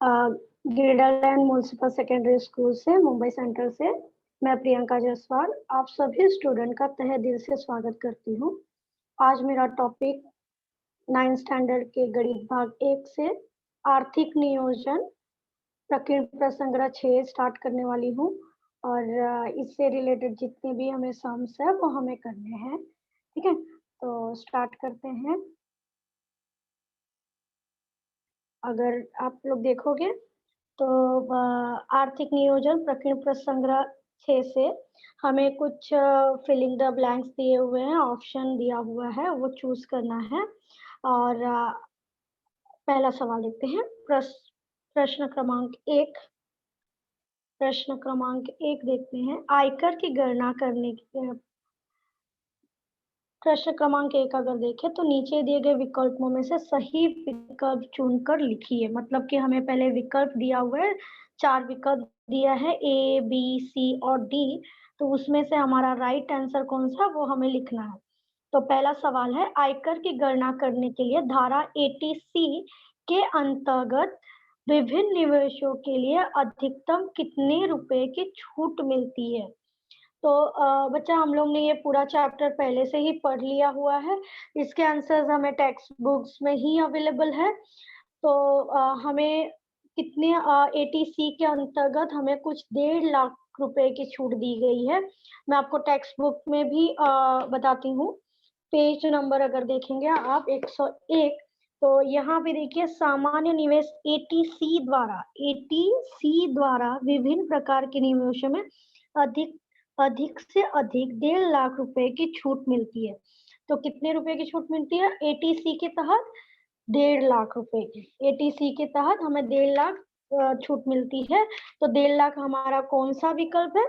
गिरडालैंड municipal secondary school से, Mumbai central से मैं प्रियंका जायसवाल आप सभी स्टूडेंट का तहे दिल से स्वागत करती हूँ। आज मेरा टॉपिक 9th स्टैंडर्ड के गणित भाग 1 से आर्थिक नियोजन प्रकीर्ण प्रसंग्रह 6 स्टार्ट करने वाली हूँ और इससे रिलेटेड जितने भी हमें सम्स है वो हमें करने हैं। ठीक है, तो स्टार्ट करते हैं। अगर आप लोग देखोगे तो आर्थिक नियोजन प्रकीर्ण प्रसंग्रह 6 से हमें कुछ फिलिंग द ब्लैंक्स दिए हुए हैं, ऑप्शन दिया हुआ है, वो चूज करना है। और पहला सवाल देखते हैं। प्रश्न क्रमांक 1 देखते हैं। आयकर की गणना करने के प्रश्न क्रमांक 1 अगर देखें तो नीचे दिए गए विकल्पों में से सही विकल्प चुनकर लिखिए। मतलब कि हमें पहले विकल्प दिया हुआ है, 4 विकल्प दिया है ए, बी, सी और डी। तो उसमें से हमारा राइट आंसर कौन सा वो हमें लिखना है। तो पहला सवाल है, आयकर की गणना करने के लिए धारा 80C के अंतर्गत विभिन्न निवेशों के लिए अधिकतम कितने रुपए की छूट मिलती है। तो बच्चा हम लोग ने ये पूरा चैप्टर पहले से ही पढ़ लिया हुआ है। इसके आंसर्स हमें टेक्स्ट बुक्स में ही अवेलेबल है। तो हमें कितने 80C के अंतर्गत हमें कुछ 1.5 लाख रुपए की छूट दी गई है। मैं आपको टेक्स्ट बुक में भी बताती हूँ। पेज नंबर अगर देखेंगे आप 101, तो यहाँ पे देखिए सामान्य निवेश 80C द्वारा विभिन्न प्रकार के निवेशों में अधिक से अधिक 1.5 लाख रुपए की छूट मिलती है। तो कितने रुपए की छूट मिलती है 80C के तहत? 1.5 लाख रुपए की। 80C के तहत हमें 1.5 लाख छूट मिलती है। तो 1.5 लाख हमारा कौन सा विकल्प है?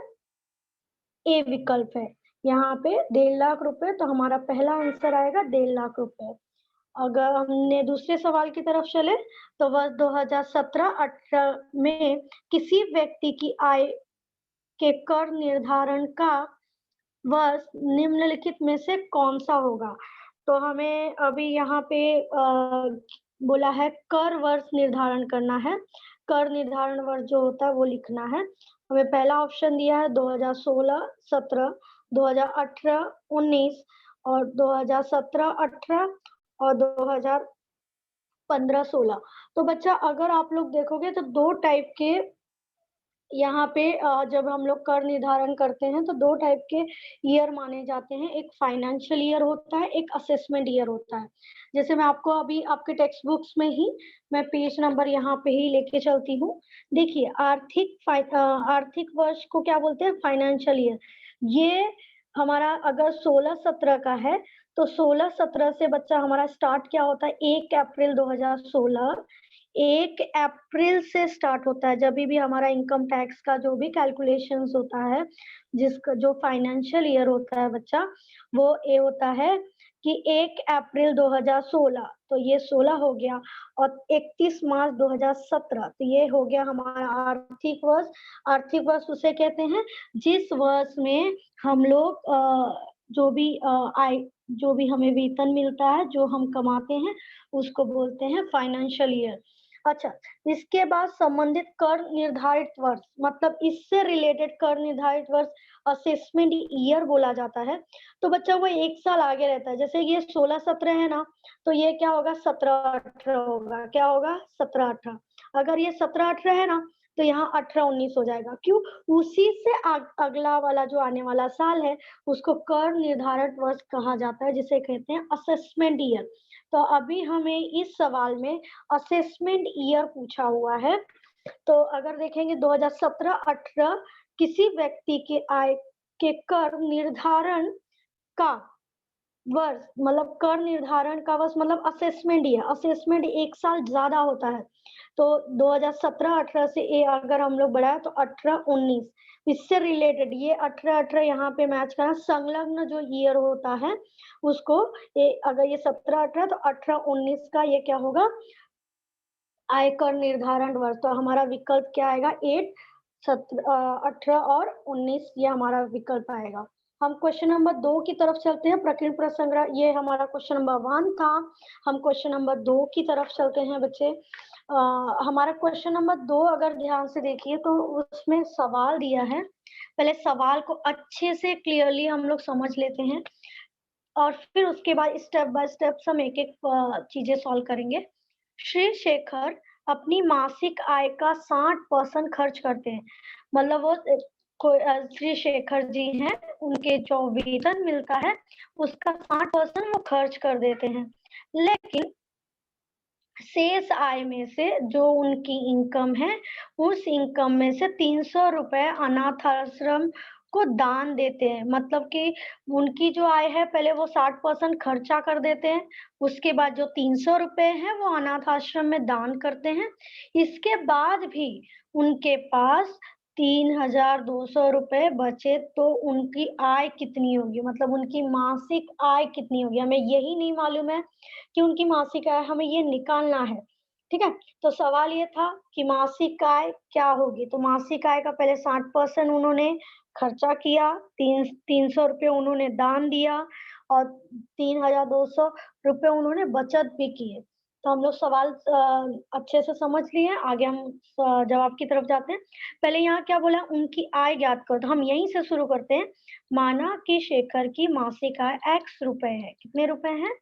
ए विकल्प है। यहाँ पे 1.5 लाख रुपए, तो हमारा पहला आंसर आएगा 1.5 लाख रुपए। अगर हमने दूसरे सवाल की तरफ चले तो वर्ष 2017-18 में किसी व्यक्ति की आय के कर निर्धारण का वर्ष निम्नलिखित में से कौन सा होगा। तो हमें अभी यहाँ पे बोला है कर वर्ष निर्धारण करना है। कर निर्धारण वर्ष जो होता है वो लिखना है। हमें पहला ऑप्शन दिया है 2016-17, 2018-19 और 2017-18 और 2015-16। तो बच्चा अगर आप लोग देखोगे तो 2 टाइप के यहाँ पे जब हम लोग कर निर्धारण करते हैं तो 2 टाइप के ईयर माने जाते हैं। एक फाइनेंशियल ईयर होता है, एक असेसमेंट ईयर होता है। जैसे मैं आपको अभी आपके टेक्स्ट बुक्स में ही मैं पेज नंबर यहाँ पे ही लेके चलती हूँ। देखिए आर्थिक वर्ष को क्या बोलते हैं? Financial year. ये हमारा अगर 16-17 का है तो 16-17 से बच्चा हमारा स्टार्ट क्या होता है? 1 अप्रैल 2016। 1 अप्रैल से स्टार्ट होता है जब भी हमारा इनकम टैक्स का जो भी कैलकुलेशंस होता है, जिसका जो फाइनेंशियल ईयर होता है बच्चा, वो ये होता है कि 1 अप्रैल 2016, तो ये 16 हो गया, और 31 मार्च 2017, तो ये हो गया हमारा आर्थिक वर्ष। आर्थिक वर्ष उसे कहते हैं जिस वर्ष में हम लोग जो भी हमें वेतन मिलता है, जो हम कमाते हैं, उसको बोलते हैं फाइनेंशियल ईयर। अच्छा, इसके बाद संबंधित कर निर्धारित वर्ष, मतलब इससे रिलेटेड कर निर्धारित वर्ष असेसमेंट ईयर बोला जाता है। तो बच्चा वो 1 साल आगे रहता है। जैसे ये 16-17 है ना, तो ये क्या होगा? 17-18 होगा। क्या होगा? 17-18। अगर ये 17-18 है ना, तो यहाँ 18-19 हो जाएगा। क्यों? उसी से अगला वाला जो आने वाला साल है उसको कर निर्धारित वर्ष कहा जाता है, जिसे कहते हैं असेसमेंट ईयर। तो अभी हमें इस सवाल में असेसमेंट ईयर पूछा हुआ है। तो अगर देखेंगे 2017-18 किसी व्यक्ति के आय के कर निर्धारण का वर्ष, मतलब कर निर्धारण का वर्ष मतलब असेसमेंट ईयर। असेसमेंट 1 साल ज्यादा होता है। तो 2017-18 से ये अगर हम लोग बढ़ाए तो 18-19, इससे रिलेटेड ये 18-18 यहाँ पे मैच करना, संलग्न जो ईयर होता है उसको, ये अगर ये 17-18 तो 18-19 का ये क्या होगा? आयकर निर्धारण वर्ष। तो हमारा विकल्प क्या आएगा? 8, 18 और 19, ये हमारा विकल्प आएगा। हम क्वेश्चन नंबर 2 की तरफ चलते हैं। प्रकीर्ण प्रसंग्रह, ये हमारा क्वेश्चन नंबर 1 था। हम क्वेश्चन नंबर 2 की तरफ चलते हैं बच्चे। हमारा क्वेश्चन नंबर 2 अगर ध्यान से देखिए तो उसमें सवाल दिया है। पहले सवाल को अच्छे से क्लियरली हम लोग समझ लेते हैं और फिर उसके बाद स्टेप बाय स्टेप हम एक-एक चीजें सॉल्व करेंगे। श्री शेखर अपनी मासिक आय का 60% खर्च करते हैं। मतलब वो श्री शेखर जी हैं, उनके जो वेतन मिलता है उसका 60% वो खर्च कर देते हैं। लेकिन शेष आय में से जो उनकी इनकम है, उस इनकम में से 300 रुपए अनाथ आश्रम को दान देते हैं। मतलब कि उनकी जो आय है पहले वो 60% खर्चा कर देते हैं, उसके बाद जो 300 रुपए हैं वो अनाथ आश्रम में दान करते हैं। इसके बाद भी उनके पास 3,200 रुपए बचे तो उनकी आय कितनी होगी, मतलब उनकी मासिक आय कितनी होगी। हमें यही नहीं मालूम है कि उनकी मासिक आय, हमें ये निकालना है। ठीक है, तो सवाल ये था कि मासिक आय क्या होगी। तो मासिक आय का पहले 60% उन्होंने खर्चा किया, 300 रुपए उन्होंने दान दिया और 3,200 रुपए उन्होंने बचत भी किए। तो हम लोग सवाल अच्छे से समझ लिए। आगे हम जवाब की तरफ जाते हैं। पहले यहाँ क्या बोला, उनकी आय ज्ञात करो। तो हम यहीं से शुरू करते हैं। माना कि शेखर की मासिक आय x रुपए है। कितने रुपए हैं?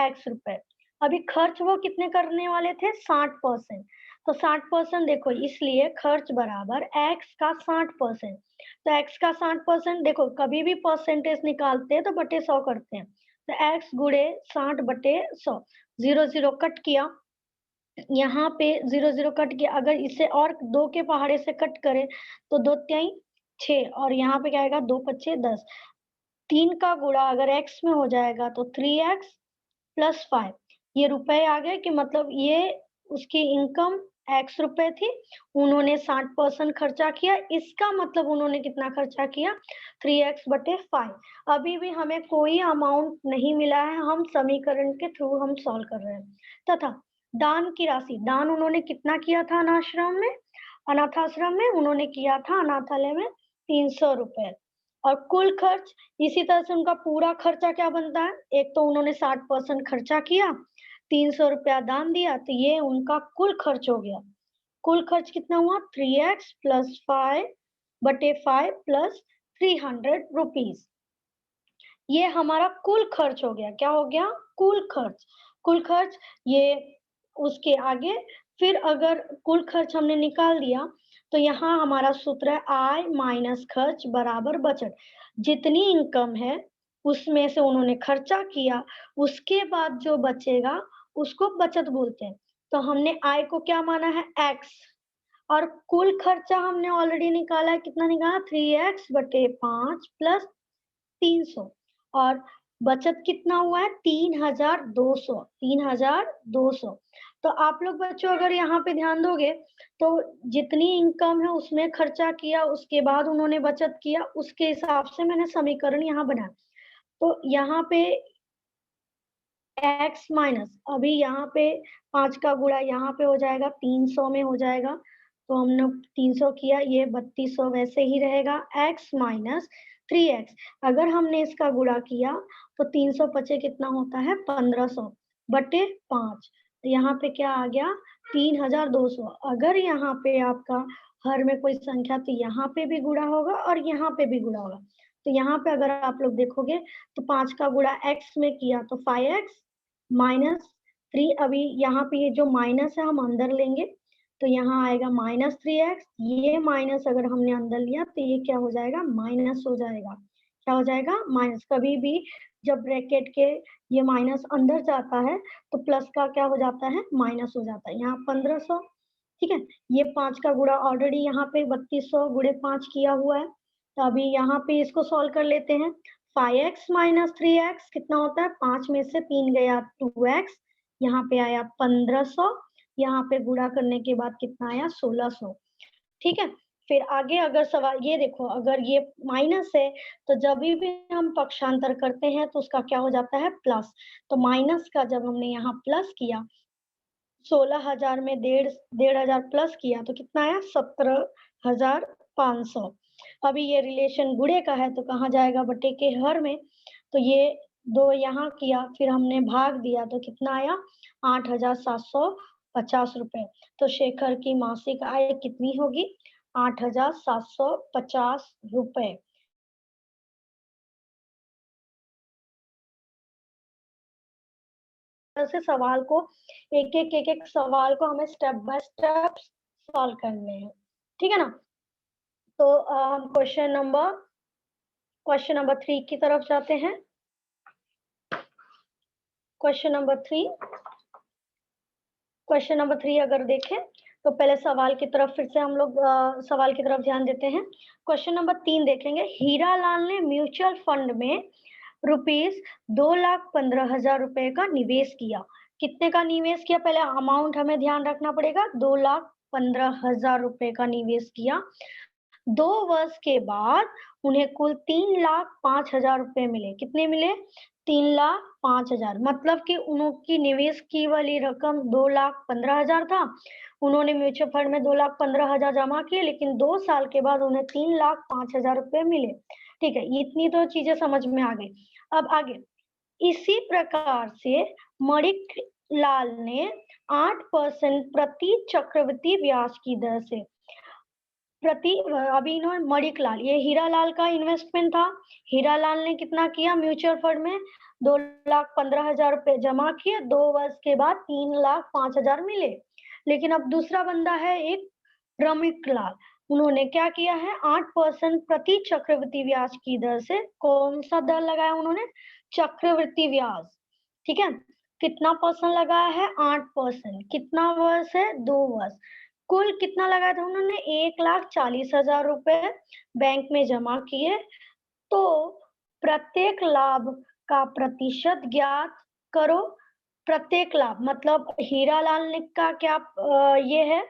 x रुपए। अभी खर्च वो कितने करने वाले थे? 60%। तो 60% देखो, इसलिए खर्च बराबर x का 60%। तो x का 60% देखो, कभी भी परसेंटेज निकालते हैं तो बटे 100 करते हैं। तो x गुणे 60 बटे 100, 0 कट किया। यहाँ पे 0 कट किया। अगर इसे और 2 के पहाड़े से कट करें तो 2 तिहाई 6 और यहाँ पे क्या आएगा? 2 पच्चे 10। 3 का गुणा अगर x में हो जाएगा तो 3x प्लस 5। ये रुपए आ गए कि मतलब ये उसकी इनकम x रुपए थी, उन्होंने 60% खर्चा किया। इसका मतलब उन्होंने कितना खर्चा किया? 3x बटे 5। अभी भी हमें कोई अमाउंट नहीं मिला है, हम समीकरण के थ्रू हम सॉल्व कर रहे हैं। तथा दान की राशि, दान उन्होंने कितना किया था अनाथाश्रम में उन्होंने किया था अनाथालय में 300 रुपए। और कुल खर्च इसी तरह से उनका पूरा खर्चा क्या बनता है? एक तो उन्होंने 60% खर्चा किया, 300 रुपया दान दिया, तो ये उनका कुल खर्च हो गया। कुल खर्च कितना हुआ? 3x प्लस 5 बटे 5 प्लस 300 रुपीज। ये हमारा कुल खर्च हो गया। क्या हो गया? कुल खर्च। कुल खर्च ये उसके आगे फिर अगर कुल खर्च हमने निकाल दिया तो यहाँ हमारा सूत्र है आय माइनस खर्च बराबर बचत। जितनी इनकम है उसमें से उन्होंने खर्चा किया, उसके बाद जो बचेगा उसको बचत बोलते हैं। तो हमने आय को क्या माना है? x। और कुल खर्चा हमने ऑलरेडी निकाला है। कितना निकाला? 3x बटे 5 प्लस 300। और बचत कितना हुआ है? 3,200। 3,200। तो आप लोग बच्चों अगर यहाँ पे ध्यान दोगे तो जितनी इनकम है उसमें खर्चा किया, उसके बाद उन्होंने बचत किया, उसके हिसाब से मैंने समीकरण यहाँ बनाया। तो यहाँ पे x माइनस, अभी यहाँ पे 5 का गुणा यहाँ पे हो जाएगा 300 में हो जाएगा। तो हमने 300 किया, ये 3200 वैसे ही रहेगा। x माइनस 3x, अगर हमने इसका गुणा किया तो 300 पचे कितना होता है? 1500 बटे 5। तो यहाँ पे क्या आ गया? 3,200। अगर यहाँ पे आपका हर में कोई संख्या तो यहाँ पे भी गुणा होगा और यहाँ पे भी गुणा होगा। तो यहाँ पे अगर आप लोग देखोगे तो 5 का गुणा x में किया तो 5x माइनस 3। अभी यहाँ पे ये जो माइनस है हम अंदर लेंगे तो यहाँ आएगा माइनस 3x। ये माइनस अगर हमने अंदर लिया तो ये क्या हो जाएगा? माइनस हो जाएगा। क्या हो जाएगा? माइनस। कभी भी जब ब्रैकेट के ये माइनस अंदर जाता है तो प्लस का क्या हो जाता है? माइनस हो जाता है। यहाँ 1500। ठीक है, ये 5 का गुणा ऑलरेडी यहाँ पे 3200 गुणे 5 किया हुआ है। तो अभी यहाँ पे इसको सॉल्व कर लेते हैं। 5x माइनस 3x कितना होता है? 5 में से 3 गया 2x, यहाँ पे आया 1500, यहाँ पे गुणा करने के बाद कितना आया? 1600। ठीक है, फिर आगे अगर सवाल ये देखो, अगर ये माइनस है तो जब भी हम पक्षांतर करते हैं तो उसका क्या हो जाता है? प्लस। तो माइनस का जब हमने यहाँ प्लस किया, 16,000 में 1,500 प्लस किया तो कितना आया? 17,500। अभी ये रिलेशन गुणे का है तो कहाँ जाएगा, बटे के हर में। तो ये 2 यहाँ किया, फिर हमने भाग दिया तो कितना आया, 8,750 रुपए। तो शेखर की मासिक आय कितनी होगी, 8,750 रुपए। से सवाल को एक सवाल को हमें स्टेप बाय स्टेप सॉल्व करने हैं, ठीक है ना। तो हम क्वेश्चन नंबर 3 की तरफ जाते हैं। क्वेश्चन नंबर 3 अगर देखें तो पहले सवाल की तरफ फिर से हम लोग सवाल की तरफ ध्यान देते हैं। क्वेश्चन नंबर 3 देखेंगे, हीरालाल ने म्यूचुअल फंड में ₹2,15,000 रुपए का निवेश किया। कितने का निवेश किया, पहले अमाउंट हमें ध्यान रखना पड़ेगा, 2,15,000 रुपए का निवेश किया। 2 वर्ष के बाद उन्हें कुल 3,05,000 रुपए मिले। कितने मिले, 3,05,000। मतलब कि उनकी निवेश की वाली रकम 2,15,000 था, उन्होंने म्यूचुअल फंड में 2,15,000 जमा किए, लेकिन 2 साल के बाद उन्हें 3,05,000 रुपए मिले। ठीक है, इतनी तो चीजें समझ में आ गई। अब आगे, इसी प्रकार से मणिक लाल ने 8% प्रति चक्रवृद्धि ब्याज की दर से अभी इन्होंने मणिकलाल, ये हीरालाल का इन्वेस्टमेंट था। हीरालाल ने कितना किया, म्यूचुअल फंड में 2,15,000 रुपए जमा किए, 2 वर्ष के बाद 3,05,000 मिले। लेकिन अब दूसरा बंदा है एक रमिकलाल, उन्होंने क्या किया है, 8% प्रति चक्रवृद्धि ब्याज की दर से, कौन सा दर लगाया उन्होंने, चक्रवृद्धि ब्याज। ठीक है, कितना परसेंट लगाया है, 8%। कितना वर्ष है, 2 वर्ष। कुल कितना लगाया था उन्होंने, 1,40,000 रुपए बैंक में जमा किए। तो प्रत्येक लाभ का प्रतिशत ज्ञात करो। प्रत्येक लाभ मतलब हीरालाल ने का क्या ये है,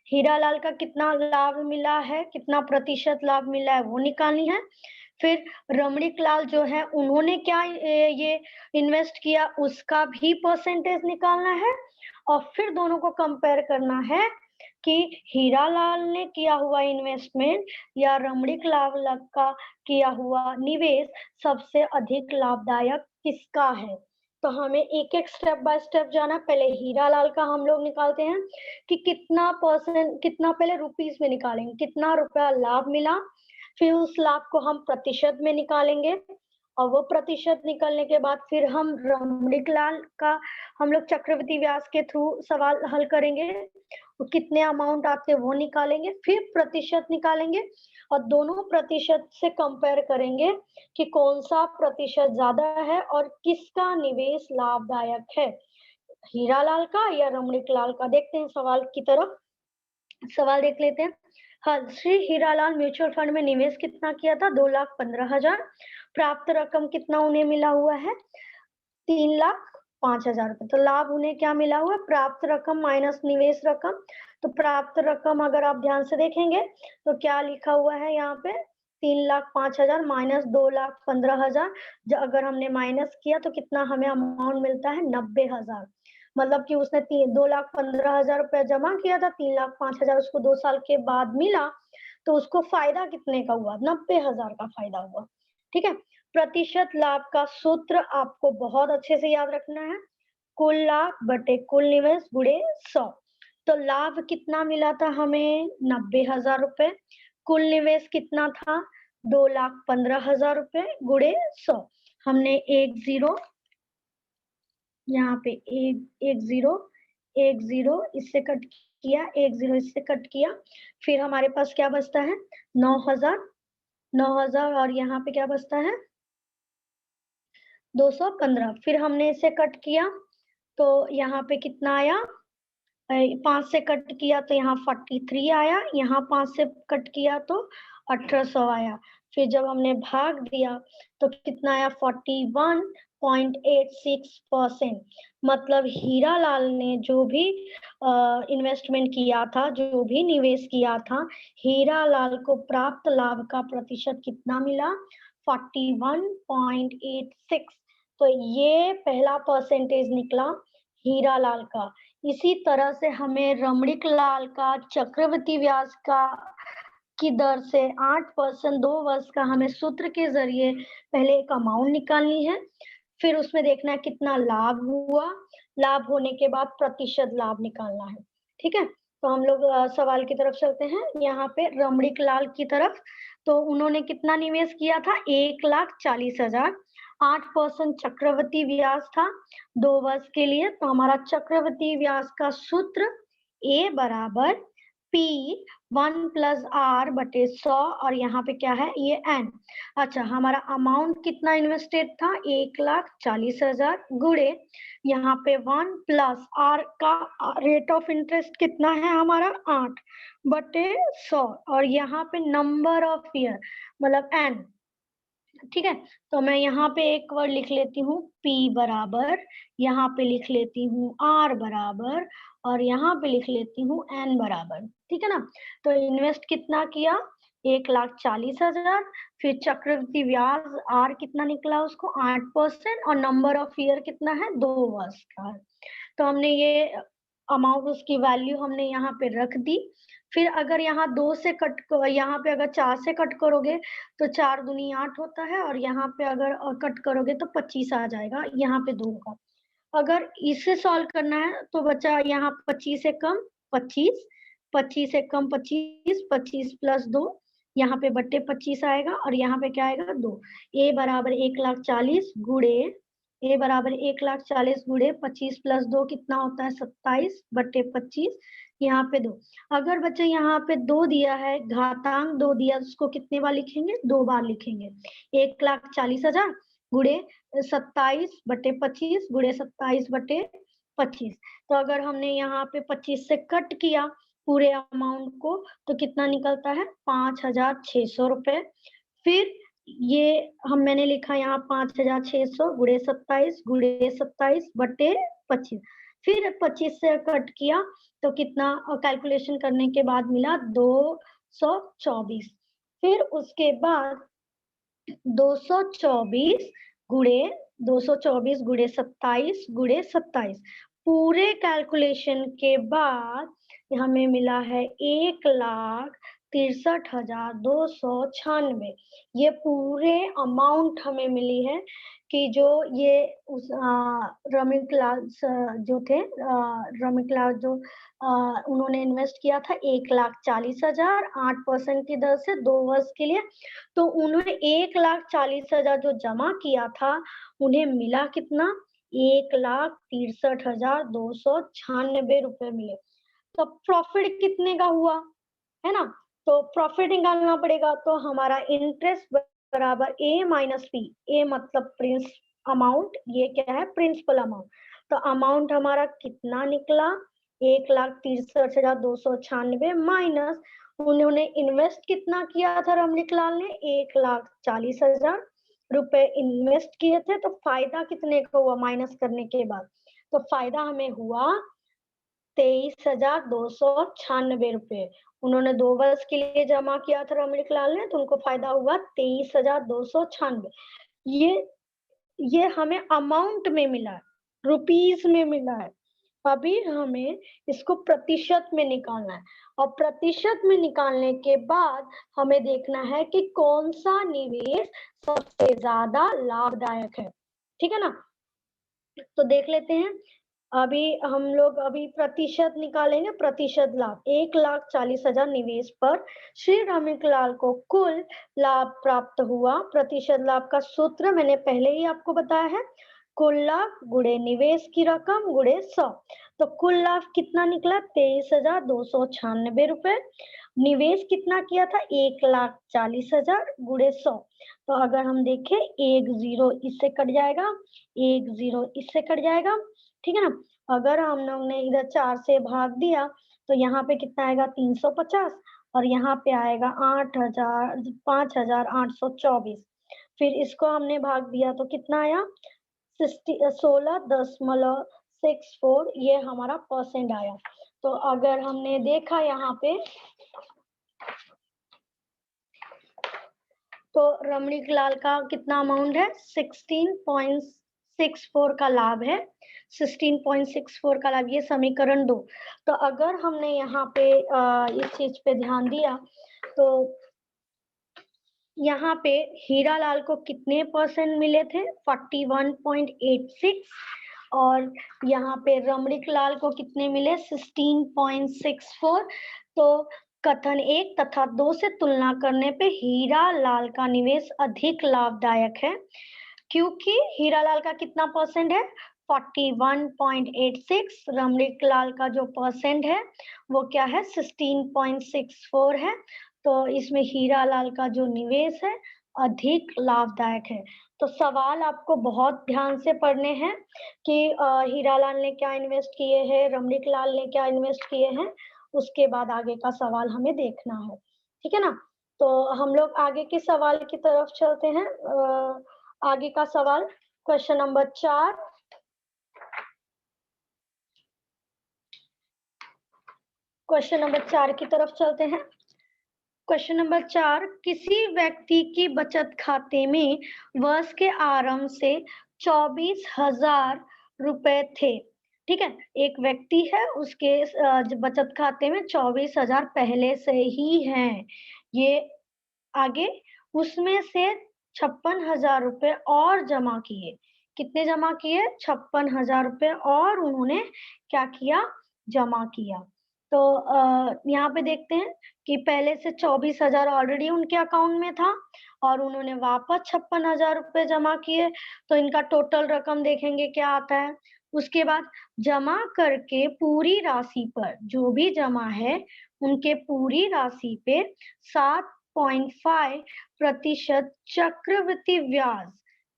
हीरालाल का कितना लाभ मिला है, कितना प्रतिशत लाभ मिला है वो निकालनी है। फिर रमणीक लाल जो है उन्होंने क्या ये इन्वेस्ट किया, उसका भी परसेंटेज निकालना है। और फिर दोनों को कंपेयर करना है कि हीरालाल ने किया हुआ इन्वेस्टमेंट या रमणीक लाल का किया हुआ निवेश सबसे अधिक लाभदायक किसका है। तो हमें एक-एक स्टेप बाय स्टेप जाना। पहले हीरालाल का हम लोग निकालते हैं कि कितना परसेंट, कितना पहले रुपीस में निकालेंगे, कितना रुपया लाभ मिला, फिर उस लाभ को हम प्रतिशत में निकालेंगे, और वो प्रतिशत निकलने के बाद फिर हम रमणीक लाल का हम लोग चक्रवृद्धि ब्याज के थ्रू सवाल हल करेंगे, कितने अमाउंट आते हैं वो निकालेंगे, फिर प्रतिशत निकालेंगे और दोनों प्रतिशत से कंपेयर करेंगे कि कौन सा प्रतिशत ज्यादा है और किसका निवेश लाभदायक है, हीरालाल का या रमणीक लाल का। देखते हैं सवाल की तरफ, सवाल देख लेते हैं। हाँ, श्री हीरालाल म्यूचुअल फंड में निवेश कितना किया था, 2,15,000। प्राप्त रकम कितना उन्हें मिला हुआ है, 3,05,000 रुपए। तो लाभ उन्हें क्या मिला हुआ है, प्राप्त रकम माइनस निवेश रकम। तो प्राप्त रकम अगर आप ध्यान से देखेंगे तो क्या लिखा हुआ है यहाँ पे, 3,05,000 माइनस 2,15,000। अगर हमने माइनस किया तो कितना हमें अमाउंट मिलता है, 90,000। मतलब कि उसने 2,15,000 रुपया जमा किया था, 3,05,000 उसको 2 साल के बाद मिला, तो उसको फायदा कितने का हुआ, 90,000 का फायदा हुआ। ठीक है, प्रतिशत लाभ का सूत्र आपको बहुत अच्छे से याद रखना है, कुल लाभ बटे कुल निवेश गुणे 100। तो लाभ कितना मिला था हमें, 90,000 रुपए। कुल निवेश कितना था, 2,15,000 रुपए गुणे 100। हमने एक जीरो यहाँ पे एक जीरो इससे कट किया, एक जीरो इससे कट किया, फिर हमारे पास क्या बचता है, 9,000 और यहाँ पे क्या बचता है, 215। फिर हमने इसे कट किया तो यहाँ पे कितना आया, 5 से कट किया तो यहाँ 43 आया, यहाँ 5 से कट किया तो 1800 आया। फिर जब हमने भाग दिया तो कितना आया, 41.86%। मतलब हीरालाल ने जो भी इन्वेस्टमेंट किया था, जो भी निवेश किया था, हीरालाल को प्राप्त लाभ का प्रतिशत कितना मिला, 41.86। तो ये पहला परसेंटेज निकला हीरालाल का। इसी तरह से हमें रमणीक लाल का चक्रवृद्धि ब्याज का की दर से 8% 2 वर्ष का हमें सूत्र के जरिए पहले एक अमाउंट निकालनी है, फिर उसमें देखना है कितना लाभ हुआ, लाभ होने के बाद प्रतिशत लाभ निकालना है। ठीक है, तो हम लोग सवाल की तरफ चलते हैं। यहाँ पे रमणीक लाल की तरफ, तो उन्होंने कितना निवेश किया था? 1,40,000। 8% चक्रवृद्धि ब्याज था 2 वर्ष के लिए। तो हमारा चक्रवृद्धि ब्याज का सूत्र A बराबर P 1 प्लस R बटे 100, और यहाँ पे क्या है? ये N। अच्छा, हमारा अमाउंट कितना इन्वेस्टेड था? 1,40,000 गुणे यहाँ पे 1 प्लस R का रेट ऑफ इंटरेस्ट कितना है हमारा? 8 बटे 100, और यहाँ पे नंबर ऑफ ईयर मतलब N। ठीक है, तो मैं यहाँ पे एक वर्ड लिख लेती हूँ P बराबर, यहाँ पे लिख लेती हूँ R बराबर, और यहाँ पे लिख लेती हूँ N बराबर। ठीक है ना, तो इन्वेस्ट कितना किया? 1,40,000। फिर चक्रवृद्धि ब्याज R कितना निकला उसको? 8%, और नंबर ऑफ ईयर कितना है? 2 वर्ष का। तो हमने ये अमाउंट, उसकी वैल्यू हमने यहाँ पे रख दी। फिर अगर यहाँ 2 से कट, यहाँ पे अगर 4 से कट करोगे तो 4 दूनी 8 होता है, और यहाँ पे अगर कट करोगे तो 25 आ जाएगा, यहाँ पे 2 होगा। अगर इसे सॉल्व करना है तो बचा यहाँ 25 से कम 25, 25 से कम 25, 25 प्लस 2, यहाँ पे बट्टे 25 आएगा, और यहाँ पे क्या आएगा? 2। ए बराबर 1,40,000 गुणे, ए बराबर 1,40,000 गुणे 25 प्लस 2 कितना होता है? 27 बट्टे 25, यहाँ पे 2। अगर बच्चे यहाँ पे 2 दिया है, घातांक 2 दिया, उसको कितने बार लिखेंगे? 2 बार लिखेंगे। 1,40,000 गुणे 27 बटे 25 गुणे 27 बटे 25। तो अगर हमने यहाँ पे 25 से कट किया पूरे अमाउंट को, तो कितना निकलता है? 5,600 रुपए। फिर ये मैंने लिखा यहाँ 5,600 गुणे 27 बटे 25। फिर 25 से कट किया तो कितना कैलकुलेशन करने के बाद मिला? 224। फिर उसके बाद 224 गुणे 27 गुणे 27, पूरे कैलकुलेशन के बाद हमें मिला है 1,63,296। ये पूरे अमाउंट हमें मिली है कि जो ये उस रमिक लाल जो थे, रमिक लाल जो उन्होंने इन्वेस्ट किया था 1,40,000 8% की दर से 2 वर्ष के लिए। तो उन्होंने 1,40,000 जो जमा किया था, उन्हें मिला कितना? 1,63,296 रुपए मिले। तो प्रॉफिट कितने का हुआ, है ना? तो प्रॉफिट निकालना पड़ेगा। तो हमारा इंटरेस्ट बराबर A माइनस P, A मतलब प्रिंस अमाउंट, ये क्या है? Principal amount. तो अमाउंट हमारा कितना निकला? 1,63,296 माइनस उन्होंने इन्वेस्ट कितना किया था रमणीक लाल ने? 1,40,000 रुपए इन्वेस्ट किए थे। तो फायदा कितने का हुआ माइनस करने के बाद? तो फायदा हमें हुआ 23,296 रुपए। उन्होंने 2 वर्ष के लिए जमा किया था रमणीक लाल ने, तो उनको फायदा हुआ 23,296। ये हमें अमाउंट में मिला है, रुपीस में मिला है। अभी हमें इसको प्रतिशत में निकालना है, और प्रतिशत में निकालने के बाद हमें देखना है कि कौन सा निवेश सबसे ज्यादा लाभदायक है। ठीक है ना, तो देख लेते हैं। अभी हम लोग प्रतिशत निकालेंगे। प्रतिशत लाभ 1,40,000 निवेश पर श्री रमणीक लाल को कुल लाभ प्राप्त हुआ। प्रतिशत लाभ का सूत्र मैंने पहले ही आपको बताया है, कुल लाभ गुणे निवेश की रकम गुणे 100। तो कुल लाभ कितना निकला? 23,296 रुपए। निवेश कितना किया था? 1,40,000 गुणे 100। तो अगर हम देखें, 1 0 इससे कट जाएगा, 1 0 इससे कट जाएगा। ठीक है ना, अगर हम लोग ने इधर 4 से भाग दिया तो यहाँ पे कितना आएगा? 350, और यहाँ पे आएगा 5,824। फिर इसको हमने भाग दिया तो कितना आया? 16.64, ये हमारा परसेंट आया। तो अगर हमने देखा यहाँ पे, तो रमणीक लाल का कितना अमाउंट है? 16.64 का लाभ है। 16.64 का लाभ, ये समीकरण 2। तो अगर हमने यहाँ पे इस चीज पे ध्यान दिया तो यहाँ पे हीरालाल को कितने % मिले थे? 41.86 और यहाँ पे रमणीक लाल को कितने मिले? 16.64। तो कथन 1 तथा 2 से तुलना करने पे हीरालाल का निवेश अधिक लाभदायक है, क्योंकि हीरालाल का कितना % है? 41.86। रमणीक लाल का जो % है वो क्या है? 16.64 है। तो इसमें हीरालाल का जो निवेश है अधिक लाभदायक है। तो सवाल आपको बहुत ध्यान से पढ़ने हैं कि हीरालाल ने क्या इन्वेस्ट किए हैं, रमणीक लाल ने क्या इन्वेस्ट किए हैं, उसके बाद आगे का सवाल हमें देखना है। ठीक है ना? तो हम लोग आगे के सवाल की तरफ चलते हैं। आगे का सवाल क्वेश्चन नंबर 4। क्वेश्चन नंबर 4 की तरफ चलते हैं। क्वेश्चन नंबर 4, किसी व्यक्ति की बचत खाते में वर्ष के आरंभ से 24,000 रुपए थे। ठीक है, एक व्यक्ति है, उसके बचत खाते में 24,000 पहले से ही हैं। ये आगे उसमें से 56,000 रुपए और जमा किए। कितने जमा किए? 56,000 रुपए और उन्होंने क्या किया? जमा किया। तो यहाँ पे देखते हैं कि पहले से 24,000 ऑलरेडी उनके अकाउंट में था और उन्होंने वापस 56,000 रुपए जमा किए, तो इनका टोटल रकम देखेंगे क्या आता है। उसके बाद जमा करके पूरी राशि पर, जो भी जमा है उनके पूरी राशि पे 7.5% चक्रवृद्धि ब्याज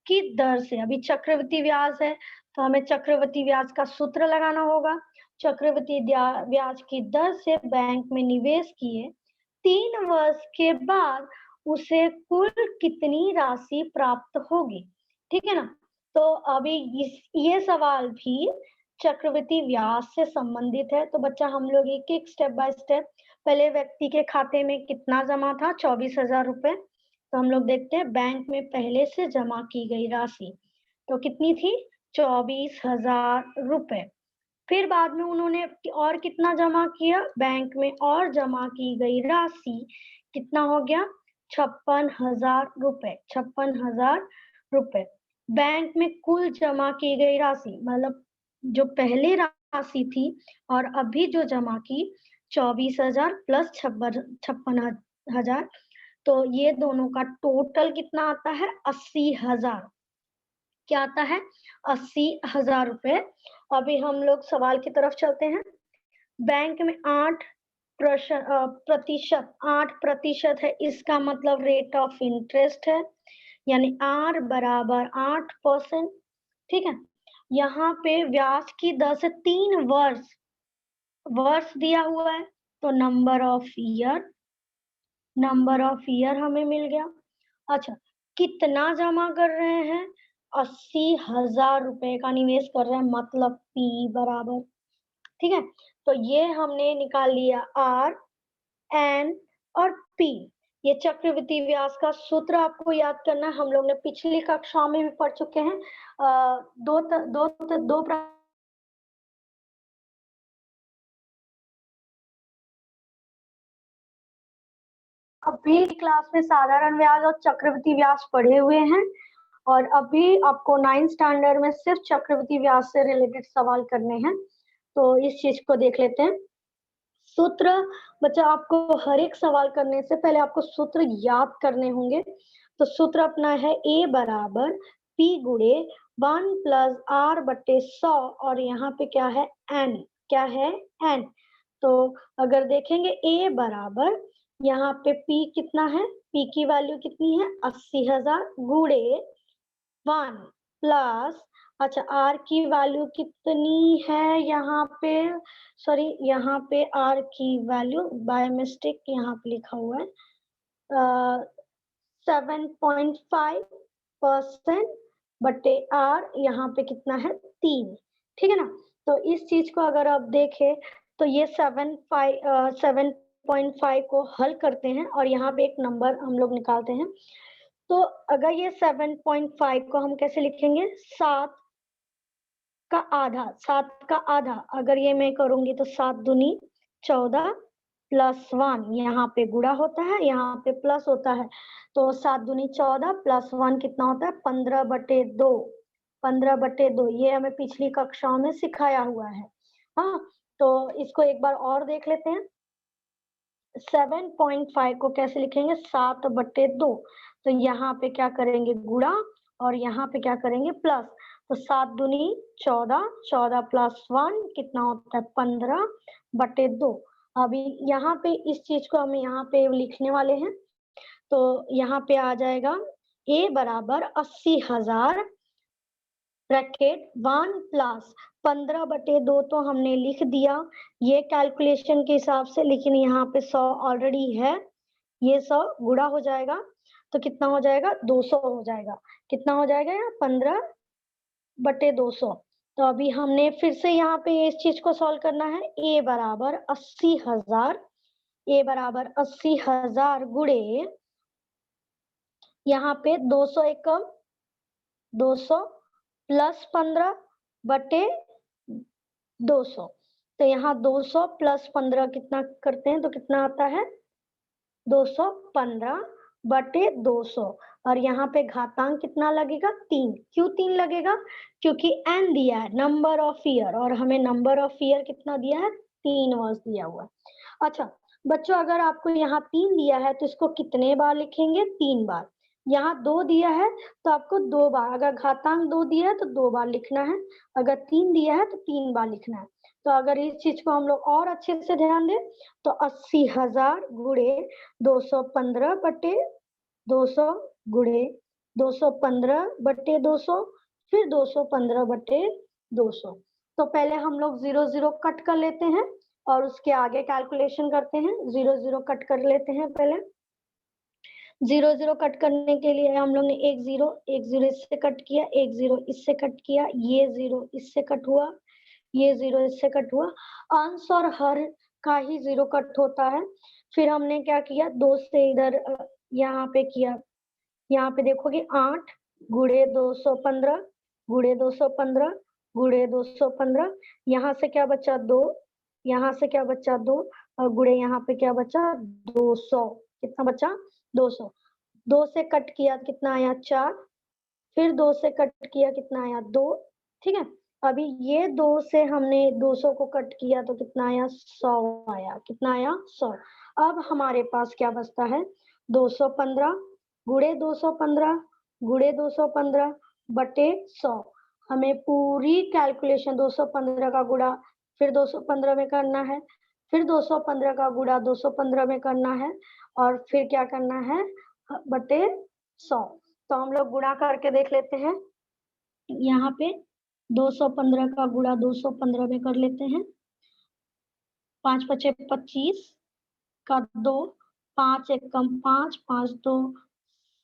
की दर से, अभी चक्रवृद्धि ब्याज है तो हमें चक्रवृद्धि ब्याज का सूत्र लगाना होगा। चक्रवृद्धि ब्याज की दर से बैंक में निवेश किए 3 वर्ष के बाद उसे कुल कितनी राशि प्राप्त होगी? ठीक है ना? तो अभी ये सवाल भी चक्रवृद्धि ब्याज से संबंधित है। तो बच्चा हम लोग एक एक स्टेप बाय स्टेप, पहले व्यक्ति के खाते में कितना जमा था? 24,000 रुपए। तो हम लोग देखते हैं बैंक में पहले से जमा की गई राशि तो कितनी थी? 24,000 रुपए। फिर बाद में उन्होंने और कितना जमा किया? बैंक में और जमा की गई राशि कितना हो गया? 56,000 रुपए। 56,000 रुपए। बैंक में कुल जमा की गई राशि, मतलब जो पहले राशि थी और अभी जो जमा की, 24,000 प्लस 56,000, तो ये दोनों का टोटल कितना आता है? 80,000। क्या आता है? 80,000 रुपए। अभी हम लोग सवाल की तरफ चलते हैं। बैंक में 8% है, इसका मतलब रेट ऑफ इंटरेस्ट है, यानी R बराबर 8%। ठीक है, यहाँ पे ब्याज की दर से 3 वर्ष दिया हुआ है, तो नंबर ऑफ ईयर हमें मिल गया। अच्छा, कितना जमा कर रहे हैं? 80,000 रुपए का निवेश कर रहे हैं, मतलब P बराबर। ठीक है, तो ये हमने निकाल लिया R, N और P। ये चक्रवृद्धि ब्याज का सूत्र आपको याद करना है, हम लोग ने पिछली कक्षा में भी पढ़ चुके हैं। दो अभी क्लास में साधारण ब्याज और चक्रवृद्धि ब्याज पढ़े हुए हैं और अभी आपको 9th स्टैंडर्ड में सिर्फ चक्रवृद्धि ब्याज से रिलेटेड सवाल करने हैं। तो इस चीज को देख लेते हैं। सूत्र बच्चा, आपको हर एक सवाल करने से पहले आपको सूत्र याद करने होंगे। तो सूत्र अपना है A बराबर P गुणे 1 प्लस R बटे 100 और यहाँ पे क्या है? N। क्या है? N। तो अगर देखेंगे A बराबर, यहाँ पे P कितना है? P की वैल्यू कितनी है? 80,000 गुणे 1 प्लस, अच्छा R की वैल्यू कितनी है यहाँ पे? सॉरी, यहाँ पे R की वैल्यू बाय मिस्टेक यहाँ पे लिखा हुआ है 7.5% बटे R, यहाँ पे कितना है? 3। ठीक है ना? तो इस चीज को अगर आप देखें तो ये 7.5 को हल करते हैं और यहाँ पे एक नंबर हम लोग निकालते हैं। तो अगर ये 7.5 को हम कैसे लिखेंगे? 7 का आधा। अगर ये मैं करूंगी तो 7 दूनी 14 +1, यहाँ पे गुणा होता है, यहाँ पे प्लस होता है, तो 7 दूनी 14 +1 कितना होता है 15/2। 15/2 ये हमें पिछली कक्षाओं में सिखाया हुआ है। हाँ, तो इसको एक बार और देख लेते हैं। 7.5 को कैसे लिखेंगे 7/2, तो यहाँ पे क्या करेंगे गुणा और यहाँ पे क्या करेंगे प्लस, तो 7 दूनी 14, 14 +1 कितना होता है 15/2। अभी यहाँ पे इस चीज को हम यहाँ पे लिखने वाले हैं, तो यहाँ पे आ जाएगा A बराबर 80,000 ब्रैकेट 1 प्लस 15/2 तो हमने लिख दिया ये कैलकुलेशन के हिसाब से, लेकिन यहाँ पे 100 ऑलरेडी है, ये 100 गुणा हो जाएगा तो कितना हो जाएगा 200 हो जाएगा। कितना हो जाएगा यहाँ 15/200। तो अभी हमने फिर से यहाँ पे इस चीज को सॉल्व करना है। A बराबर 80,000, A बराबर 80,000 गुणे यहाँ पे 200 एकम 200 प्लस 15/200, तो यहाँ 200 प्लस 15 कितना करते हैं तो कितना आता है 215/200, और यहाँ पे घातांक कितना लगेगा 3। क्यों 3 लगेगा, क्योंकि n दिया है नंबर ऑफ ईयर, और हमें नंबर ऑफ ईयर कितना दिया है 3 वर्ष दिया हुआ है। अच्छा बच्चों, अगर आपको यहाँ 3 दिया है तो इसको कितने बार लिखेंगे 3 बार। यहाँ 2 दिया है तो आपको 2 बार, अगर घातांक 2 दिया है तो 2 बार लिखना है, अगर 3 दिया है तो 3 बार लिखना है। तो अगर इस चीज को हम लोग और अच्छे से ध्यान दें तो 80,000 गुणे 215/200 गुणे 215/200 फिर 215/200। तो पहले हम लोग 0 कट कर लेते हैं और उसके आगे कैलकुलेशन करते हैं। 0 कट कर लेते हैं पहले। 0 कट करने के लिए हम लोग ने एक जीरो इससे कट किया, एक 0 इससे कट किया, ये 0 इससे कट हुआ, ये 0 इससे कट हुआ। अंश और हर का ही 0 कट होता है। फिर हमने क्या किया 2 से इधर यहाँ पे किया, यहाँ पे देखोगे 8 गुणे 215 गुणे 215 गुणे 215, यहाँ से क्या बचा 2, यहाँ से क्या बचा 2 और गुणे यहाँ पे क्या बचा 200। कितना बचा 200। 2 से कट किया कितना आया 4, फिर 2 से कट किया कितना आया 2। ठीक है, अभी ये 2 से हमने 200 को कट किया तो कितना आया 100 आया। कितना आया 100। अब हमारे पास क्या बचता है 215 गुणे 215 गुणे 215 बटे 100। हमें पूरी कैलकुलेशन 215 का गुणा फिर 215 में करना है, फिर 215 का गुणा 215 में करना है, और फिर क्या करना है बटे 100। तो हम लोग गुणा करके देख लेते हैं। यहाँ पे 215 का गुणा 215 में कर लेते हैं। 5 पचे 25 का 2, 5 एकम 5, 5 2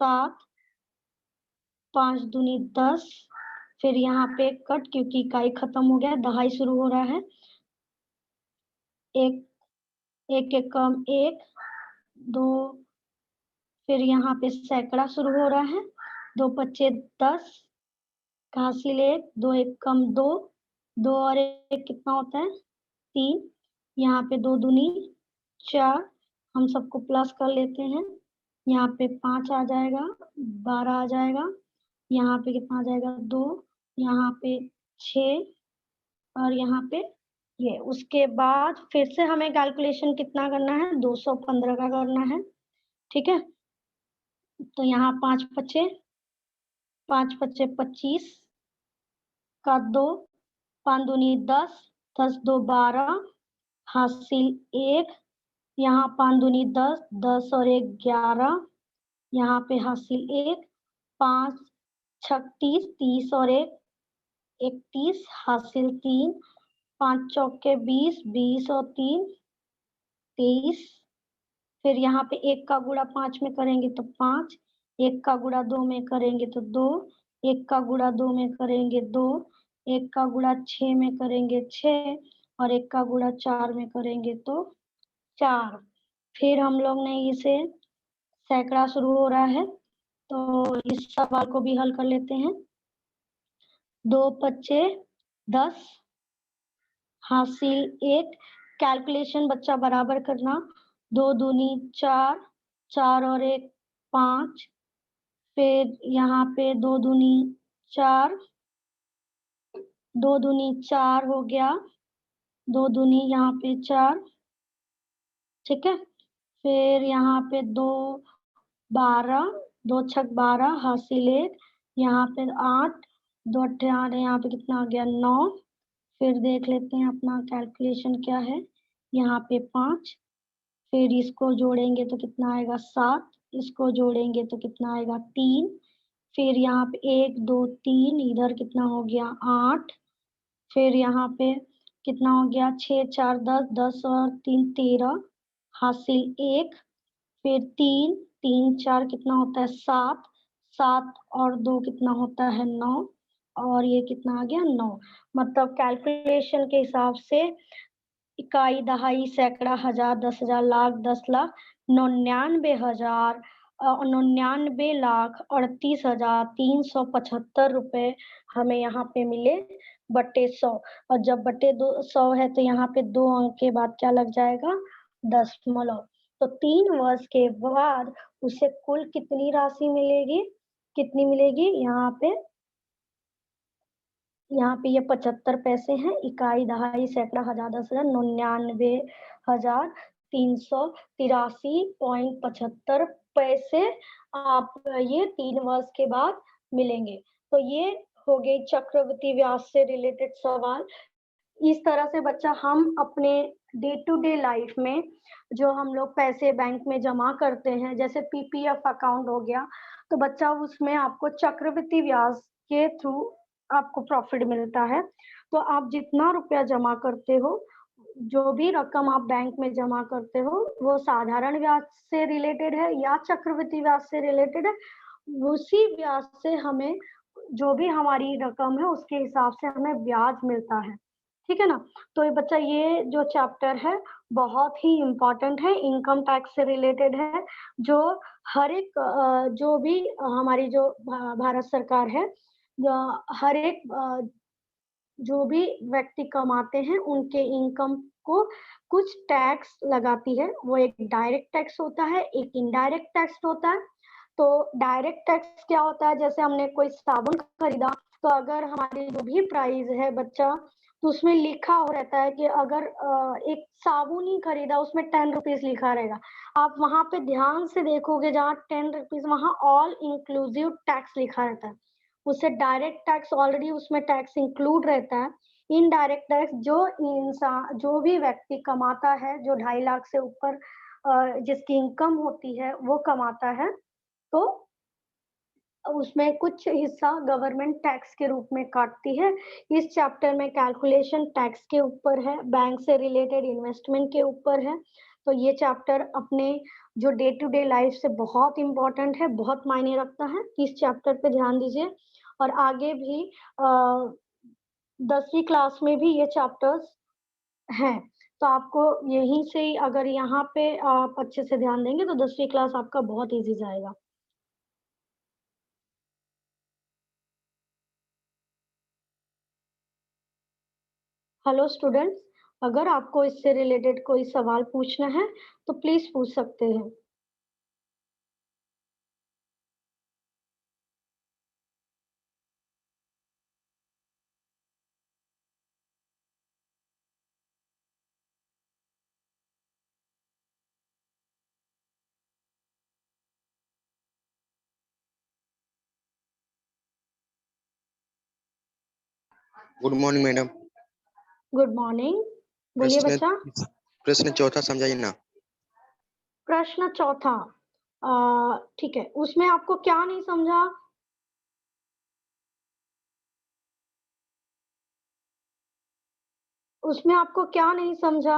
7, 5 दूनी 10, फिर यहाँ पे कट क्योंकि इकाई खत्म हो गया, दहाई शुरू हो रहा है। एक एकम 1 2, फिर यहाँ पे सैकड़ा शुरू हो रहा है। 2 पचे 10 का हासिल 1, 2 एकम 2, 2 और 1 कितना होता है 3, यहाँ पे 2 दूनी 4, हम सबको प्लस कर लेते हैं। यहाँ पे 5 आ जाएगा, 12 आ जाएगा, यहाँ पे कितना आ जाएगा 2, यहाँ पे 6 और यहाँ पे ये। उसके बाद फिर से हमें कैलकुलेशन कितना करना है 215 का करना है। ठीक है, तो यहाँ 5 पचे 25 का 2, 5 दूनी 10, 10 2 12, हासिल 1, यहाँ 5 दूनी 10, 10 और 1 11, यहाँ पे हासिल 1, 5 36, 30 और 1 31, हासिल 3, 5 चौके 20, 20 और 3 23, फिर यहाँ पे 1 का गुणा 5 में करेंगे तो 5, 1 का गुणा 2 में करेंगे तो 2, 1 का गुणा 2 में करेंगे 2, 1 का गुणा 6 में करेंगे 6 और 1 का गुणा 4 में करेंगे तो 4। फिर हम लोग ने इसे सैकड़ा शुरू हो रहा है, तो इस सवाल को भी हल कर लेते हैं। 2 पचे 10, हासिल 1, कैलकुलेशन बच्चा बराबर करना, 2 दूनी 4, 4 और 1 5, फिर यहाँ पे 2 दूनी 4, 2 दूनी 4 हो गया, 2 दूनी यहाँ पे 4, ठीक है। फिर यहाँ पे 2 12, 2 छक 12 हासिल 1, यहाँ पे 8, 2 8 यहाँ पे कितना आ गया 9। फिर देख लेते हैं अपना कैलकुलेशन क्या है, यहाँ पे 5, फिर इसको जोड़ेंगे तो कितना आएगा 7, इसको जोड़ेंगे तो कितना आएगा 3, फिर यहाँ पे 1 2 3, इधर कितना हो गया 8, फिर यहाँ पे कितना हो गया 6 4 10, 10 और 3 13, हासिल 1, फिर 3 3 4 कितना होता है 7, 7 और 2 कितना होता है 9, और ये कितना आ गया 9। मतलब कैलकुलेशन के हिसाब से इकाई, दहाई, सैकड़ा, हजार, 10,000, लाख, 10 लाख, 99,000 99,38,375 रुपए हमें यहाँ पे मिले बटे 100। और जब बटे 100 है तो यहाँ पे 2 अंक के बाद क्या लग जाएगा, दशमलव। तो 3 वर्ष के बाद उसे कुल कितनी राशि मिलेगी, कितनी मिलेगी, यहाँ पे ये 75 पैसे हैं। इकाई, दहाई, सैकड़ा, हजार, 10,000, 99,383.75 पैसे आप ये 3 वर्ष के बाद मिलेंगे। तो ये हो गई चक्रवृद्धि ब्याज से रिलेटेड सवाल। इस तरह से बच्चा हम अपने डे टू डे लाइफ में जो हम लोग पैसे बैंक में जमा करते हैं, जैसे पीपीएफ अकाउंट हो गया, तो बच्चा उसमें आपको चक्रवृद्धि ब्याज के थ्रू आपको प्रॉफिट मिलता है। तो आप जितना रुपया जमा करते हो, जो भी रकम आप बैंक में जमा करते हो, वो साधारण ब्याज से रिलेटेड है या चक्रवृद्धि ब्याज से रिलेटेड है, उसी ब्याज से हमें जो भी हमारी रकम है उसके हिसाब से हमें ब्याज मिलता है, ठीक है ना। तो ये बच्चा ये जो चैप्टर है बहुत ही इम्पोर्टेंट है, इनकम टैक्स से रिलेटेड है, जो हर एक जो भी हमारी जो भारत सरकार है, हर एक जो भी व्यक्ति कमाते हैं उनके इनकम को कुछ टैक्स लगाती है। वो एक डायरेक्ट टैक्स होता है, एक इनडायरेक्ट टैक्स होता है। तो डायरेक्ट टैक्स क्या होता है, जैसे हमने कोई साबुन खरीदा, तो अगर हमारी जो भी प्राइस है बच्चा, तो उसमें लिखा हो रहता है कि अगर एक साबुन ही खरीदा उसमें 10 रुपीज लिखा रहेगा। आप वहां पे ध्यान से देखोगे, जहाँ 10 रुपीज वहां ऑल इंक्लूसिव टैक्स लिखा रहता है। उससे डायरेक्ट टैक्स ऑलरेडी उसमें टैक्स इंक्लूड रहता है। इनडायरेक्ट टैक्स जो इंसान, जो भी व्यक्ति कमाता है, जो 2.5 लाख से ऊपर जिसकी इनकम होती है वो कमाता है, तो उसमें कुछ हिस्सा गवर्नमेंट टैक्स के रूप में काटती है। इस चैप्टर में कैलकुलेशन टैक्स के ऊपर है, बैंक से रिलेटेड इन्वेस्टमेंट के ऊपर है। तो ये चैप्टर अपने जो डे टू डे लाइफ से बहुत इम्पोर्टेंट है, बहुत मायने रखता है। इस चैप्टर पे ध्यान दीजिए, और आगे भी 10वीं क्लास में भी ये चैप्टर्स हैं। तो आपको यहीं से ही अगर यहाँ पे आप अच्छे से ध्यान देंगे तो 10वीं क्लास आपका बहुत इजी जाएगा। हेलो स्टूडेंट्स, अगर आपको इससे रिलेटेड कोई सवाल पूछना है तो प्लीज पूछ सकते हैं। Good morning madam. Good morning, बोलिए बच्चा। प्रश्न चौथा समझाइए ना। प्रश्न चौथा, ठीक है, उसमें आपको क्या नहीं समझा? उसमें आपको क्या नहीं समझा?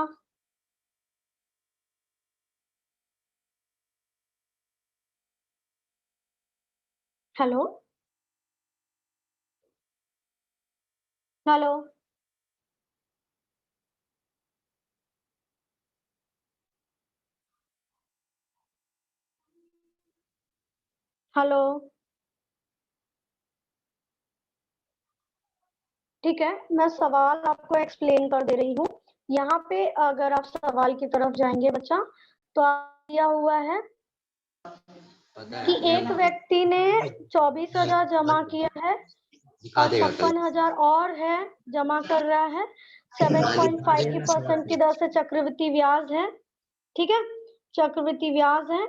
हेलो हेलो हेलो, ठीक है, मैं सवाल आपको एक्सप्लेन कर दे रही हूँ। यहाँ पे अगर आप सवाल की तरफ जाएंगे बच्चा तो दिया हुआ है कि एक व्यक्ति ने 24,000 जमा किया है और 56,000 और है जमा कर रहा है 7.5% की दर से चक्रवृद्धि ब्याज है। ठीक है, चक्रवृद्धि ब्याज है,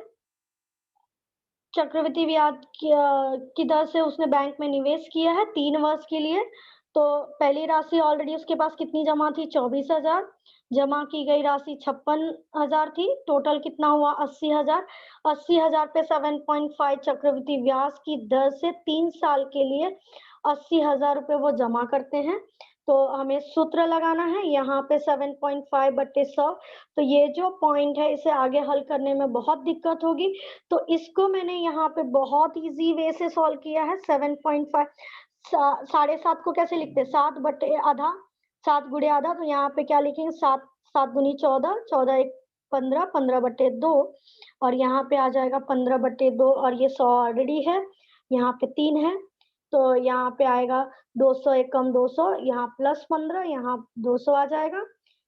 चक्रवृद्धि ब्याज की दर से उसने बैंक में निवेश किया है 3 वर्ष के लिए। तो पहली राशि ऑलरेडी उसके पास कितनी जमा थी 24,000, जमा की गई राशि 56,000 थी, टोटल कितना हुआ 80,000। 80,000 पे 7.5 चक्रवृद्धि ब्याज की दर से 3 साल के लिए 80,000 रुपए वो जमा करते हैं। तो हमें सूत्र लगाना है यहाँ पे 7.5 बटे 100। तो ये जो पॉइंट है इसे आगे हल करने में बहुत दिक्कत होगी, तो इसको मैंने यहाँ पे बहुत इजी वे से सॉल्व किया है। 7.5 7.5 को कैसे लिखते हैं 7 बटे आधा, 7 गुणे आधा, तो यहाँ पे क्या लिखेंगे 7 7 दूनी 14, 14 एक 15, 15 बटे 2 और यहाँ पे आ जाएगा 15 बटे 2 और ये 100 ऑलरेडी है, यहाँ पे 3 है तो यहाँ पे आएगा 200 एकम 200, यहाँ प्लस 15, यहाँ 200 आ जाएगा।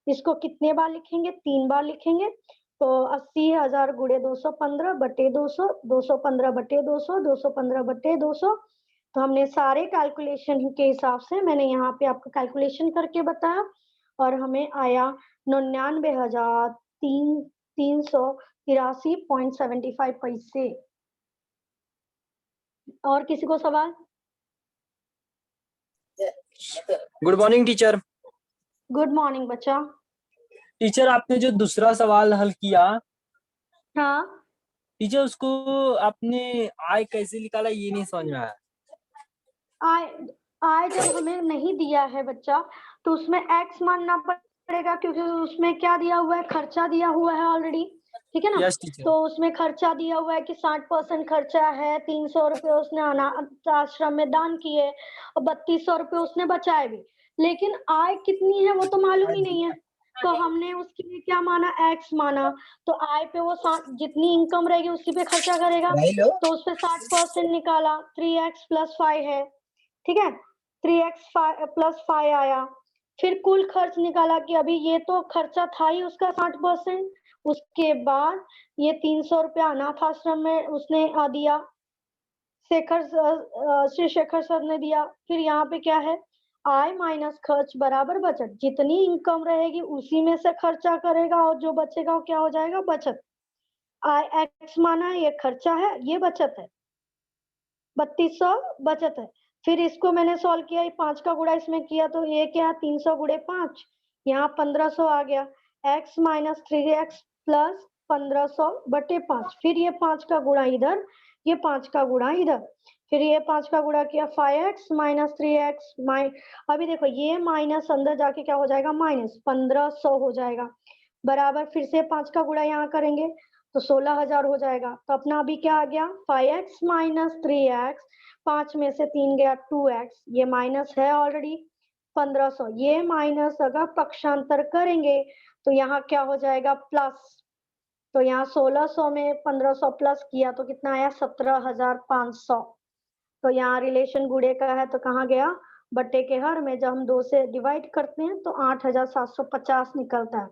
इसको कितने बार लिखेंगे 3 बार लिखेंगे, तो 80,000 गुणे 215 बटे 200, 215 बटे 200, 215 बटे 200। तो हमने सारे कैलकुलेशन के हिसाब से मैंने यहाँ पे आपको कैलकुलेशन करके बताया और हमें आया 99,383.75 पैसे। और किसी को सवाल? Good morning teacher. Good morning बच्चा। टीचर आपने जो दूसरा सवाल हल किया, हाँ टीचर उसको आपने आय कैसे निकाला ये नहीं समझ में आया। आय जब हमें नहीं दिया है बच्चा तो उसमें एक्स मानना पड़ेगा क्योंकि उसमें क्या दिया हुआ है खर्चा दिया हुआ है ऑलरेडी, ठीक है ना। Yes teacher. तो उसमें खर्चा दिया हुआ है कि 60% खर्चा है, 300 रुपए उसने अनाथ आश्रम में दान किए और 3200 रुपए उसने बचाए भी, लेकिन आय कितनी है वो तो मालूम ही नहीं है। तो हमने उसके लिए क्या माना एक्स माना, तो आय पे वो जितनी इनकम रहेगी उसी पे खर्चा करेगा, तो उस पे 60% निकाला, 3x + 5 है, ठीक है 3x + 5 आया। फिर कुल खर्च निकाला कि अभी ये तो खर्चा था ही उसका 60%, उसके बाद ये 300 रुपया अनाथ आश्रम में उसने दिया, श्री शेखर सर ने दिया। फिर यहाँ पे क्या है आय माइनस खर्च बराबर बचत, जितनी इनकम रहेगी उसी में से खर्चा करेगा और जो बचेगा वो क्या हो जाएगा बचत। आय एक्स माना है, ये खर्चा है ये बचत है, 3200 बचत है। फिर इसको मैंने सॉल्व किया, 5 का गुणा इसमें किया तो ये क्या 300 गुणे 5, यहाँ 1500 आ गया, x माइनस 3x प्लस 1500 बटे 5। फिर ये 5 का गुणा इधर, ये 5 का गुणा इधर, फिर ये 5 का गुणा किया 5x माइनस 3x अभी देखो ये माइनस अंदर जाके क्या हो जाएगा माइनस 1500 हो जाएगा, बराबर फिर से 5 का गुणा यहाँ करेंगे तो 16,000 हो जाएगा। तो अपना अभी क्या आ गया 5x माइनस 3x, 5 में से 3 गया 2x, ये माइनस है ऑलरेडी 1500, ये माइनस अगर पक्षांतर करेंगे तो यहाँ क्या हो जाएगा प्लस, तो यहाँ 1600 में 1500 प्लस किया तो कितना आया 17,500। तो यहाँ रिलेशन गुणे का है तो कहाँ गया बट्टे के हर में, जब हम 2 से डिवाइड करते हैं तो 8,750 निकलता है।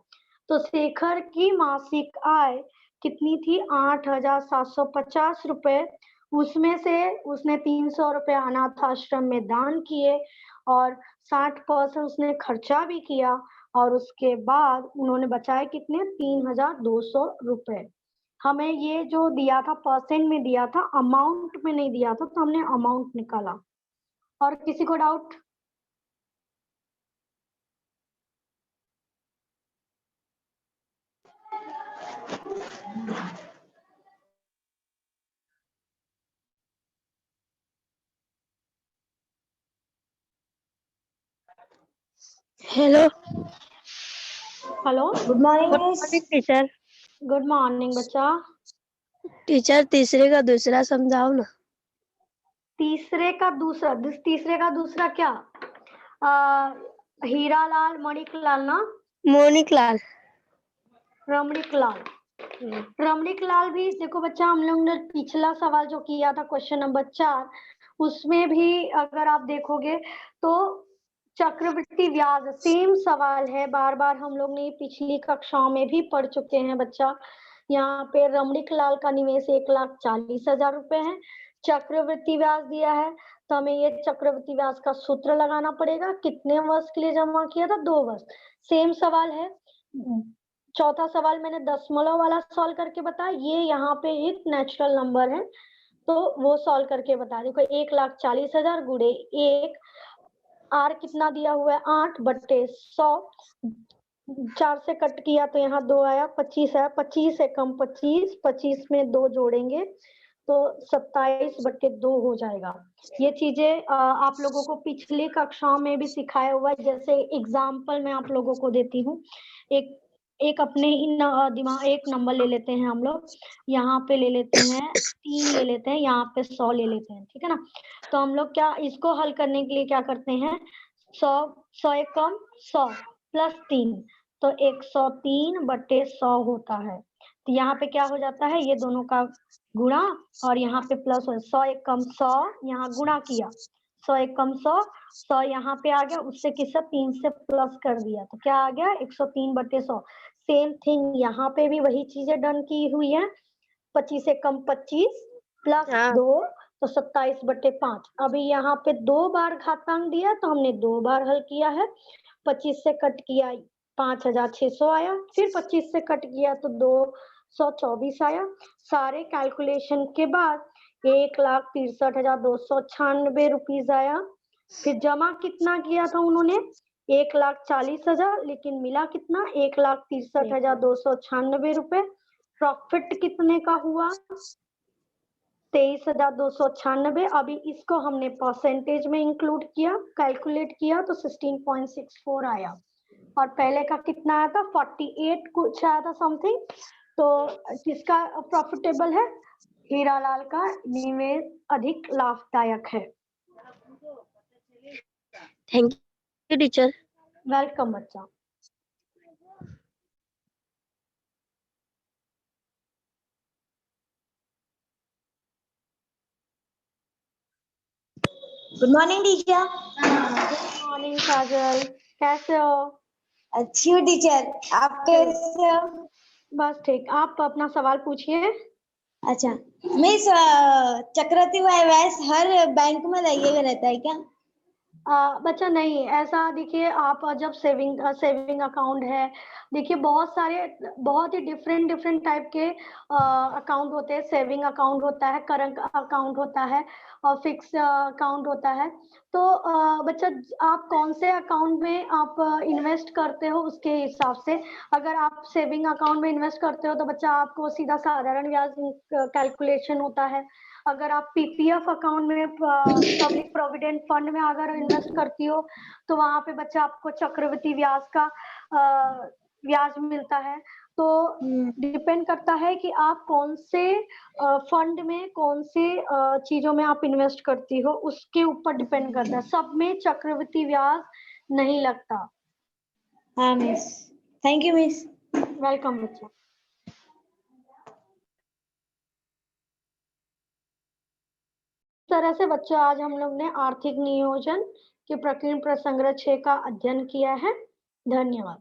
तो शेखर की मासिक आय कितनी थी 8,750 रुपए, उसमें से उसने 300 रुपए अनाथ आश्रम में दान किए और 60% उसने खर्चा भी किया और उसके बाद उन्होंने बचाए कितने 3,200 रुपए। हमें ये जो दिया था परसेंट में दिया था, अमाउंट में नहीं दिया था, तो हमने अमाउंट निकाला। और किसी को doubt? Hello hello good morning teacher. Good morning बच्चा। टीचर तीसरे का दूसरा समझाओ ना। तीसरे का दूसरा क्या हीरालाल मणिक लाल ना, मोनिक लाल। रमणीक लाल। रमणीक लाल भी देखो बच्चा, हम लोग ने पिछला सवाल जो किया था क्वेश्चन नंबर 4 उसमें भी अगर आप देखोगे तो चक्रवृद्धि ब्याज सेम सवाल है, बार बार हम लोग ने पिछली कक्षाओं में भी पढ़ चुके हैं बच्चा। यहाँ पे रमणीक लाल का निवेश 1,40,000 रुपए है, चक्रवृद्धि ब्याज दिया है, तो हमें ये चक्रवृद्धि ब्याज का सूत्र लगाना पड़ेगा। कितने वर्ष के लिए जमा किया था? 2 वर्ष। सेम सवाल है। चौथा सवाल मैंने दशमलव वाला सॉल्व करके बताया, ये यहाँ पे एक नेचुरल नंबर है तो वो सॉल्व करके बता। देखो 1,40,000 गुणे 1, आर कितना दिया हुआ है? 8/100, 4 से कट किया तो यहाँ 2 आया, 25 आया, 25 से कम 25, 25 में 2 जोड़ेंगे तो 27/2 हो जाएगा। ये चीजें आप लोगों को पिछली कक्षाओं में भी सिखाया हुआ है। जैसे एग्जाम्पल मैं आप लोगों को देती हूँ, एक अपने ही दिमाग एक नंबर ले लेते हैं हम लोग, यहाँ पे ले लेते हैं 3 ले लेते हैं, यहाँ पे 100 ले लेते हैं, ठीक है ना। तो हम लोग क्या इसको हल करने के लिए क्या करते हैं? 100 एक कम 100 प्लस 3 तो 103/100 होता है। तो यहाँ पे क्या हो जाता है? ये दोनों का गुणा और यहाँ पे प्लस हो, 100 एक कम 100, यहाँ गुणा किया, 100 एक कम 100, 100 यहाँ पे आ गया, उससे किससे 3 से प्लस कर दिया तो क्या आ गया? 103/100। सेम थिंग यहाँ पे भी वही चीजें डन की हुई है। 25 से कम 25 प्लस 2 तो 27/5। अभी यहाँ पे 2 बार घातांक दिया तो हमने 2 बार हल किया है। 25 से कट किया 5,600 आया, फिर 25 से कट किया तो 224 आया। सारे कैलकुलेशन के बाद 1,63,296 रुपीज आया। फिर जमा कितना किया था उन्होंने? 1,40,000, लेकिन मिला कितना? 1,63,296 रुपए। प्रॉफिट कितने का हुआ? 23,296। अभी इसको हमने परसेंटेज में इंक्लूड किया, कैलकुलेट किया तो 16.64 आया। और पहले का कितना आया था? 48 कुछ आया था समथिंग। तो किसका प्रॉफिटेबल है? हीरालाल का निवेश अधिक लाभदायक है। Thank you teacher. वेलकम बच्चा। Good morning teacher. Good morning Kajal, कैसे हो? अच्छी हो टीचर, आप कैसे हो? बस ठीक। आप अपना सवाल पूछिए। अच्छा मिस, चक्रवृद्धि ब्याज हर बैंक में लगेगा रहता है क्या? बच्चा नहीं, ऐसा देखिए आप जब सेविंग अकाउंट है, देखिए बहुत ही डिफरेंट टाइप के अकाउंट होते हैं। सेविंग अकाउंट होता है, करंट अकाउंट होता है और फिक्स अकाउंट होता है। तो बच्चा आप कौन से अकाउंट में आप इन्वेस्ट करते हो उसके हिसाब से, अगर आप सेविंग अकाउंट में इन्वेस्ट करते हो तो बच्चा आपको सीधा साधारण ब्याज कैलकुलेशन होता है। अगर आप पीपीएफ अकाउंट में पब्लिक प्रोविडेंट फंड में अगर इन्वेस्ट करती हो तो वहां पे बच्चा आपको चक्रवृद्धि ब्याज का ब्याज मिलता है। तो डिपेंड करता है कि आप कौन से फंड में कौन से चीजों में आप इन्वेस्ट करती हो, उसके ऊपर डिपेंड करता है। सब में चक्रवृद्धि ब्याज नहीं लगता। हाँ miss, thank you miss. Welcome बच्चा। इस तरह से बच्चों आज हम लोग ने आर्थिक नियोजन के प्रकीर्ण प्रसंग्रह 6 का अध्ययन किया है। धन्यवाद।